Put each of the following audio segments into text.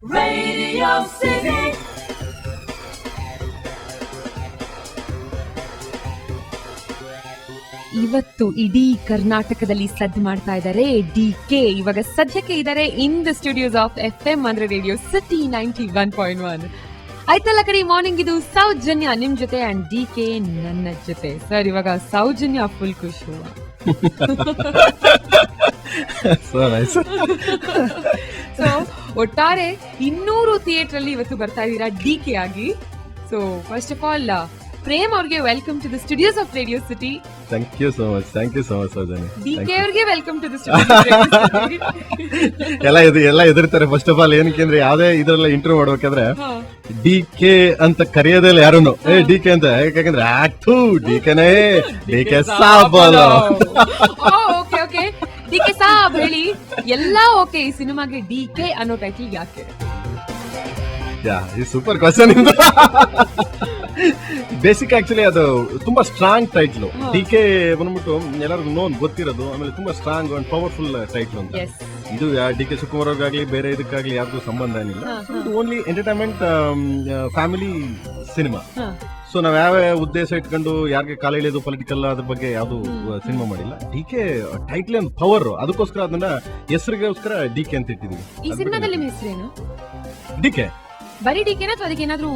Radio City. ಇವತ್ತು ಇಡೀ ಕರ್ನಾಟಕದಲ್ಲಿ ಸದ್ದು ಮಾಡ್ತಾ ಇದ್ದಾರೆ ಡಿಕೆ. ಇವಾಗ ಸದ್ಯಕ್ಕೆ ಇದ್ದಾರೆ in the studios of FM ಅಂದ್ರೆ ರೇಡಿಯೋ ಸಿಟಿ 91.1. ಆಯ್ತಲ್ಲ ಕಡೆ ಮಾರ್ನಿಂಗ್ ಇದು ಸೌಜನ್ಯ ನಿಮ್ ಜೊತೆ ಅಂಡ್ ಡಿಕೆ ನನ್ನ ಜೊತೆ. ಸರ್ ಇವಾಗ ಸೌಜನ್ಯ ಫುಲ್ ಖುಷಿ. ಸೊ ಒಟ್ಟಾರೆ 200 ಥಿಯೇಟರ್ ಅಲ್ಲಿ ಇವತ್ತು ಬರ್ತಾ ಇದ್ದೀರಾ ಡಿಕೆ ಆಗಿ. So first of all Prem ಅವ್ರಿಗೆ welcome to the studios of Radio City. Thank you so much Soujanya. DK ಅವ್ರಿಗೆ ವೆಲ್ಕಮ್ ಟು ದ ಸ್ಟುಡಿಯೋಸ್. ಎಲ್ಲ ಎದುರ್ತಾರೆ ಫಸ್ಟ್ ಆಫ್ ಆಲ್. ಏನಕ್ಕೆ ಅಂದ್ರೆ ಯಾವ್ದೇ ಇದ್ರಲ್ಲ ಇಂಟರ್ವ್ಯೂ ಮಾಡ್ಬೇಕಾದ್ರೆ ಡಿಕೆ ಅಂತ ಕರೆಯೋದಿಲ್ಲ ಯಾರನ್ನು. ಡಿಕೆ ಅಂತ ಯಾಕಂದ್ರೆ ಆಕ್ಟು ಡಿಕೆನೇ ಡಿಕೆ ಸಾಬ್. ಓಕೆ ಓಕೆ ಡಿಕೆ ಸಾಬ್ ಹೇಳಿ ಎಲ್ಲ ಓಕೆ. ಈ ಸಿನಿಮಾಗೆ ಡಿಕೆ ಅನ್ನೋ ಟೈಟಲ್ ಯಾಕೆ? Super question. ಬೇಸಿಕ್ ಆಕ್ಚುಲಿ ಅದು ತುಂಬಾ ಸ್ಟ್ರಾಂಗ್ ಟೈಟ್ಲು. ಡಿಕೆ ಬಂದ್ಬಿಟ್ಟು ಎಲ್ಲರಿಗೂ ಗೊತ್ತಿರೋದು. ಆಮೇಲೆ ತುಂಬಾ ಸ್ಟ್ರಾಂಗ್ ಅಂಡ್ ಪವರ್ಫುಲ್ ಟೈಟ್ಲು ಅಂತ. ಇದು ಡಿಕೆ ಶಿವಕುಮಾರ್ ಅವ್ರಿಗಾಗ್ಲಿ ಬೇರೆ ಇದಕ್ಕಾಗ್ಲಿ ಯಾವ್ದು ಸಂಬಂಧ ಏನಿಲ್ಲ. Only entertainment family cinema. So ನಾವ್ ಯಾವ ಉದ್ದೇಶ ಇಟ್ಕೊಂಡು ಯಾರಿಗೆ ಕಾಲ ಎಳೆಯೋದು ಪೊಲಿಟಿಕಲ್ ಅದ್ರ ಬಗ್ಗೆ ಯಾವ್ದು ಸಿನಿಮಾ ಮಾಡಿಲ್ಲ. ಡಿಕೆ ಟೈಟ್ಲ್ ಒಂದು ಪವರ್, ಅದಕ್ಕೋಸ್ಕರ ಅದನ್ನ ಹೆಸರಿಗೋಸ್ಕರ ಡಿಕೆ ಅಂತ ಇಟ್ಟಿದೀವಿ. ಈ ಸಿನಿಮಾದಲ್ಲಿ ನಿಮ್ಮ ಹೆಸರೇನು? ಡಿಕೆ ಬರೀ ಡಿಕೆನ ಅಥವಾ ಅದಕ್ಕೆ ಏನಾದ್ರು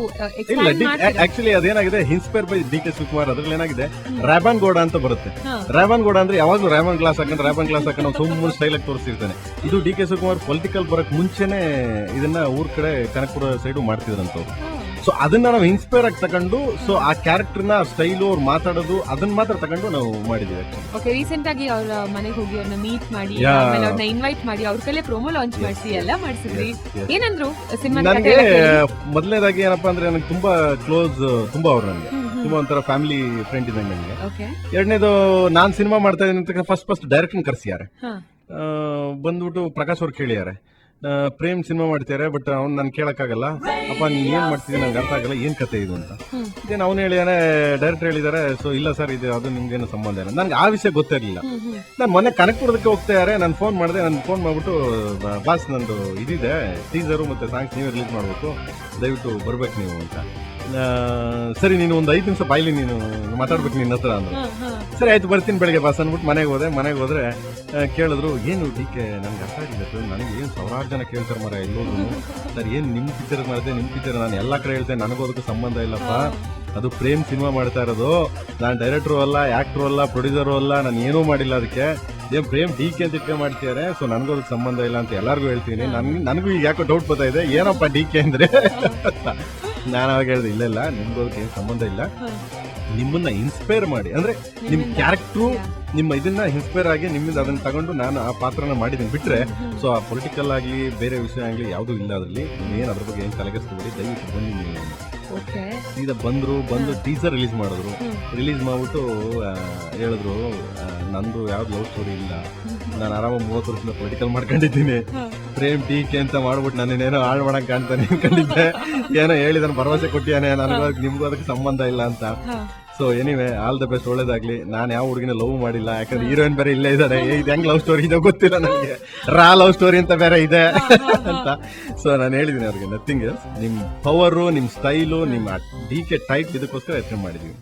ಆಕ್ಚುಲಿ ಅದೇನಾಗಿದೆ ಇನ್ಸ್ಪೈರ್ ಬೈ ಡಿಕೆ ಶಿವಕುಮಾರ್. ಅದ್ರಲ್ಲಿ ಏನಾಗಿದೆ ರಾಬನ್ ಗೌಡ ಅಂತ ಬರುತ್ತೆ. ರಾಬನ್ ಗೌಡ ಅಂದ್ರೆ ಯಾವಾಗ್ಲೂ ರಾಬನ್ ಗ್ಲಾಸ್ ಹಾಕೊಂಡು ಸುಮ್ಮನೆ ಸ್ಟೈಲ್ ಆಗಿ ತೋರಿಸ್ತಿರ್ತಾನೆ. ಇದು ಡಿಕೆ ಶಿವಕುಮಾರ್ ಪೊಲಿಟಿಕಲ್ ಬರಕ್ ಮುಂಚೆನೆ ಇದನ್ನ ಊರ್ ಕಡೆ ಕನಕಪುರ ಸೈಡು ಮಾಡ್ತಿದ್ರಂತವ್ರು. ಸೊ ಅದನ್ನ ನಾವು ಇನ್ಸ್ಪೈರ್ ಆಗಿ ತಗೊಂಡು ಸೊ ಆ ಕ್ಯಾರೆಕ್ಟರ್ ನ ಸ್ಟೈಲು ಅವ್ರು ಮಾತಾಡೋದು ಅದನ್ನ ಮಾತ್ರ ತಗೊಂಡು ನಾವು ಮಾಡಿದೀವಿ. ಓಕೆ, ರೀಸೆಂಟ್ ಆಗಿ ಅವ್ರ ಮನೆಗೆ ಹೋಗಿ ಅವ್ರನ್ನ ಮೀಟ್ ಮಾಡಿ ಆಮೇಲೆ ಅವ್ರನ್ನ ಇನ್ವೈಟ್ ಮಾಡಿ ಅವ್ರ ಕೈಲೇ ಪ್ರೋಮೋ ಲಾಂಚ್ ಮಾಡಿಸಿ ಎಲ್ಲ ಮಾಡಿಸಿದ್ರಿ. ಏನಂದ್ರು ಸಿನಿಮಾ? ನನಗೆ ಮೊದಲನೇದಾಗಿ ಏನಪ್ಪಾ ಅಂದ್ರೆ ನನಗೆ ತುಂಬಾ ಕ್ಲೋಸ್, ತುಂಬಾ ಅವ್ರು ನನಗೆ ತುಂಬಾ ಒಂಥರ ಫ್ಯಾಮಿಲಿ ಫ್ರೆಂಡ್ ಇದ್ದಂಗೆ ನನಗೆ. ಎರಡನೇದು ನಾನ್ ಸಿನಿಮಾ ಮಾಡ್ತಾ ಇದ್ದೀನಿ ಅಂತ ಫಸ್ಟ್ ಡೈರೆಕ್ಟರ್ ಕರ್ಸಿಯಾರೆ. ಬಂದ್ಬಿಟ್ಟು ಪ್ರಕಾಶ್ ಅವ್ರು ಕೇಳಿಯಾರೆ ಪ್ರೇಮ್ ಸಿನಿಮಾ ಮಾಡ್ತಾರೆ ಬಟ್ ಅವ್ನು ನಾನು ಕೇಳಕ್ಕಾಗಲ್ಲ ಅಪ್ಪ ನೀನ್ ಏನ್ ಮಾಡ್ತಿದ್ದೀನಿ ನಂಗೆ ಅರ್ಥ ಆಗಲ್ಲ, ಏನ್ ಕತೆ ಇದು ಅಂತ. ಇದೇನು ಅವ್ನು ಹೇಳಿದಾನೆ, ಡೈರೆಕ್ಟರ್ ಹೇಳಿದಾರೆ. ಸೊ ಇಲ್ಲ ಸರ್ ಇದು ಅದು ನಿಮ್ಗೇನು ಸಂಬಂಧ ಇಲ್ಲ. ನನ್ಗೆ ಆ ವಿಷಯ ಗೊತ್ತಿರಲಿಲ್ಲ. ನಾನು ಮೊನ್ನೆ ಕನಕಪುರದಕ್ಕೆ ಹೋಗ್ತಾ ಇದ್ದಾರೆ. ನಾನು ಫೋನ್ ಮಾಡಿದೆ. ನಾನು ಫೋನ್ ಮಾಡ್ಬಿಟ್ಟು ಬಾಸ್ ನಂದು ಇದಿದೆ ಟೀಸರು ಮತ್ತೆ ಸಾಂಗ್ಸ್ ನೀವೇ ರಿಲೀಸ್ ಮಾಡ್ಬೇಕು, ದಯವಿಟ್ಟು ಬರ್ಬೇಕು ನೀವು ಅಂತ. ಸರಿ ನೀನು ಒಂದು 5 ನಿಮಿಷ ಬಾಯ್ಲಿ ನೀನು ಮಾತಾಡ್ಬೇಕು ನಿನ್ನ ಹತ್ರ ಅಂದ್ರೆ. ಸರಿ ಆಯ್ತು ಬರ್ತೀನಿ ಬೆಳಿಗ್ಗೆ ಬಾಸ್ ಅಂದ್ಬಿಟ್ಟು ಮನೆಗೆ ಹೋದ್ರೆ ಕೇಳಿದ್ರು ಏನು ಡಿಕೆ ನನ್ಗೆ ಅರ್ಥ ಆಗಿಲ್ಲ ಸರ್, ನನಗೆ ಏನು ಸಾವಿರಾರು ಜನ ಕೇಳ್ತಾರೆ ಮರ ಎಲ್ಲೋದ್ರು ಸರ್ ಏನು ನಿಮ್ ಪಿಕ್ಚರ್ ಮಾಡಿದೆ, ನಿಮ್ ಪಿಕ್ಚರ್ ನಾನು ಎಲ್ಲಾ ಕಡೆ ಹೇಳ್ತೇನೆ, ನನಗೋದಕ್ಕೂ ಸಂಬಂಧ ಇಲ್ಲಪ್ಪ. ಅದು ಪ್ರೇಮ್ ಸಿನಿಮಾ ಮಾಡ್ತಾ ಇರೋದು, ನಾನು ಡೈರೆಕ್ಟ್ರು ಅಲ್ಲ, ಆಕ್ಟ್ರು ಅಲ್ಲ, ಪ್ರೊಡ್ಯೂಸರು ಅಲ್ಲ, ನಾನು ಏನೂ ಮಾಡಿಲ್ಲ. ಅದಕ್ಕೆ ಏನ್ ಪ್ರೇಮ್ ಡಿಕೆ ಅಂತ ಇಟ್ಕೆ ಮಾಡ್ತಿದ್ದಾರೆ, ಸೊ ನನಗೋದಕ್ಕೆ ಸಂಬಂಧ ಇಲ್ಲ ಅಂತ ಎಲ್ಲರಿಗೂ ಹೇಳ್ತೀನಿ. ನನಗೂ ಈಗ ಯಾಕೋ ಡೌಟ್ ಬರ್ತಾ ಇದೆ ಏನಪ್ಪ ಡಿಕೆ ಅಂದ್ರೆ. ನಾನು ಅವಾಗ ಹೇಳಿದೆ ಇಲ್ಲ ನಿಮ್ಗೋದಕ್ಕೆ ಏನು ಸಂಬಂಧ ಇಲ್ಲ, ನಿಮ್ಮನ್ನ ಇನ್ಸ್ಪೈರ್ ಮಾಡಿ ಅಂದ್ರೆ ನಿಮ್ ಕ್ಯಾರೆಕ್ಟ್ರು ನಿಮ್ಮ ಇದನ್ನ ಇನ್ಸ್ಪೈರ್ ಆಗಿ ನಿಮ್ಮಿಂದ ಅದನ್ನ ತಗೊಂಡು ನಾನು ಆ ಪಾತ್ರನ ಮಾಡಿದ್ದೀನಿ ಬಿಟ್ರೆ ಸೊ ಆ ಪೊಲಿಟಿಕಲ್ ಆಗ್ಲಿ ಬೇರೆ ವಿಷಯ ಆಗ್ಲಿ ಯಾವ್ದು ಇಲ್ಲ ಅದ್ರಲ್ಲಿ. ಏನ್ ಅದ್ರ ಬಗ್ಗೆ ಏನ್ ತಲೆಗೆಸ್ಕೊಬೇಡಿ, ದಯವಿಟ್ಟು ಬನ್ನಿ ನೀವು. ಸೀದಾ ಬಂದು ಟೀಸರ್ ರಿಲೀಸ್ ಮಾಡಿದ್ರು. ರಿಲೀಸ್ ಮಾಡ್ಬಿಟ್ಟು ಹೇಳಿದ್ರು ನಂದು ಯಾವ್ದು ಲವ್ ಸ್ಟೋರಿ ಇಲ್ಲ, ನಾನು ಆರಾಮ 30 ವರ್ಷದಿಂದ ಪೊಲಿಟಿಕಲ್ ಮಾಡ್ಕೊಂಡಿದ್ದೀನಿ, ಪ್ರೇಮ್ ಡಿಕೆ ಅಂತ ಮಾಡ್ಬಿಟ್ಟು ನಾನೇನೇನೋ ಹಾಳು ಮಾಡಕ್ ಕಾಣ್ತಾನೆ ಅನ್ಕೊಂಡಿದ್ದೆ, ಏನೋ ಹೇಳಿದಾನೆ ಭರವಸೆ ಕೊಟ್ಟಿಯಾನೆ, ನನಗೂ ನಿಮ್ಗೂ ಅದಕ್ಕೆ ಸಂಬಂಧ ಇಲ್ಲ ಅಂತ. So anyway all the best, ಒಳ್ಳೇದಾಗ್ಲಿ. ನಾನು ಯಾವ ಹುಡುಗಿನ ಲವ್ ಮಾಡಿಲ್ಲ, ಯಾಕಂದ್ರೆ ಹೀರೋಯಿನ್ ಬೇರೆ ಇಲ್ಲೇ ಇದ್ದಾರೆ. ಇದು ಹೆಂಗ್ ಲವ್ ಸ್ಟೋರಿ ಇದೆ ಗೊತ್ತಿಲ್ಲ ನನಗೆ, ರಾ ಲವ್ ಸ್ಟೋರಿ ಅಂತ ಬೇರೆ ಇದೆ ಅಂತ. ಸೊ ನಾನು ಹೇಳಿದೀನಿ ಅವ್ರಿಗೆ ನಥಿಂಗ್ ಎಲ್ಸ್, ನಿಮ್ ಪವರು, ನಿಮ್ ಸ್ಟೈಲು, ನಿಮ್ಮ ಡಿಕೆ ಟೈಪ್ ಇದಕ್ಕೋಸ್ಕರ ಹೆಸರು ಮಾಡಿದೀವಿ.